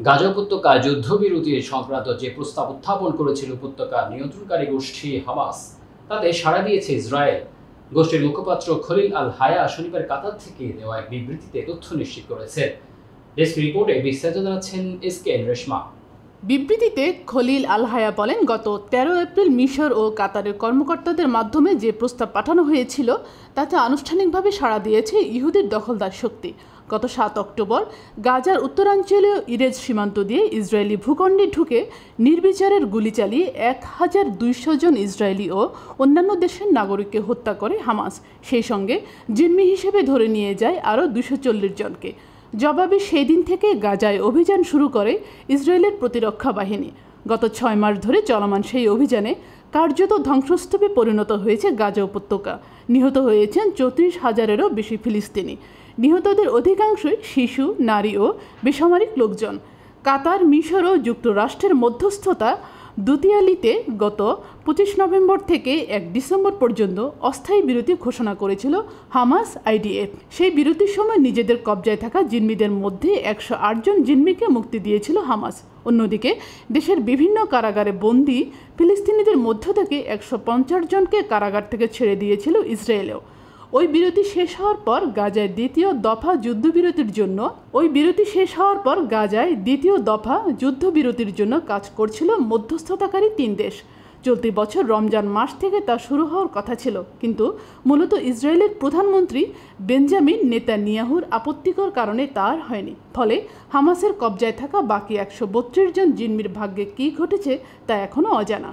গাজা উপত্যকায় যুদ্ধবিরতি সংক্রান্ত যে প্রস্তাব উত্থাপন করেছিল উপত্যকা নিয়ন্ত্রণকারী গোষ্ঠী হামাস, তাতে সাড়া দিয়েছে ইসরায়েল। গোষ্ঠীর মুখপাত্র খলিল আল হায়া শনিবার কাতার থেকে দেওয়া এক বিবৃতিতে তথ্য নিশ্চিত করেছেন। ডেস্ক রিপোর্টে বিস্তারিত জানাচ্ছেন এসকেএন রেশমা। বিবৃতিতে খলিল আল হায়া বলেন, গত 13 এপ্রিল মিশর ও কাতারের কর্মকর্তাদের মাধ্যমে যে প্রস্তাব পাঠানো হয়েছিল তাতে আনুষ্ঠানিকভাবে সাড়া দিয়েছে ইহুদির দখলদার শক্তি। গত 7 অক্টোবর গাজার উত্তরাঞ্চলীয় ইরেজ সীমান্ত দিয়ে ইসরায়েলি ভূখণ্ডে ঢুকে নির্বিচারের গুলি চালিয়ে 1200 জন ইসরায়েলি ও অন্যান্য দেশের নাগরিককে হত্যা করে হামাস। সেই সঙ্গে জিম্মি হিসেবে ধরে নিয়ে যায় আরও 240 জনকে। জবাবে সেই দিন থেকে গাজায় অভিযান শুরু করে ইসরায়েলের প্রতিরক্ষা বাহিনী। গত 6 মাস ধরে চলমান সেই অভিযানে কার্যত ধ্বংসস্তূপে পরিণত হয়েছে গাজা উপত্যকা। নিহত হয়েছেন 34,000-এরও বেশি ফিলিস্তিনি। নিহতদের অধিকাংশই শিশু, নারী ও বেসামরিক লোকজন। কাতার, মিশর ও যুক্তরাষ্ট্রের মধ্যস্থতা দুতিয়ালিতে গত 25 নভেম্বর থেকে 1 ডিসেম্বর পর্যন্ত অস্থায়ী বিরতি ঘোষণা করেছিল হামাস আইডিএফ। সেই বিরতির সময় নিজেদের কবজায় থাকা জিম্মিদের মধ্যে 108 জন জিম্মিকে মুক্তি দিয়েছিল হামাস। অন্যদিকে দেশের বিভিন্ন কারাগারে বন্দী ফিলিস্তিনিদের মধ্য থেকে 150 জনকে কারাগার থেকে ছেড়ে দিয়েছিল ইসরায়েলেও। ওই বিরতি শেষ হওয়ার পর গাজায় দ্বিতীয় দফা যুদ্ধবিরতির জন্য কাজ করছিল মধ্যস্থতাকারী 3 দেশ। চলতি বছর রমজান মাস থেকে তা শুরু হওয়ার কথা ছিল, কিন্তু মূলত ইসরায়েলের প্রধানমন্ত্রী বেঞ্জামিন নেতানিয়াহুর আপত্তিকর কারণে তা আর হয়নি। ফলে হামাসের কবজায় থাকা বাকি 132 জন জিম্মির ভাগ্যে কী ঘটেছে তা এখনও অজানা।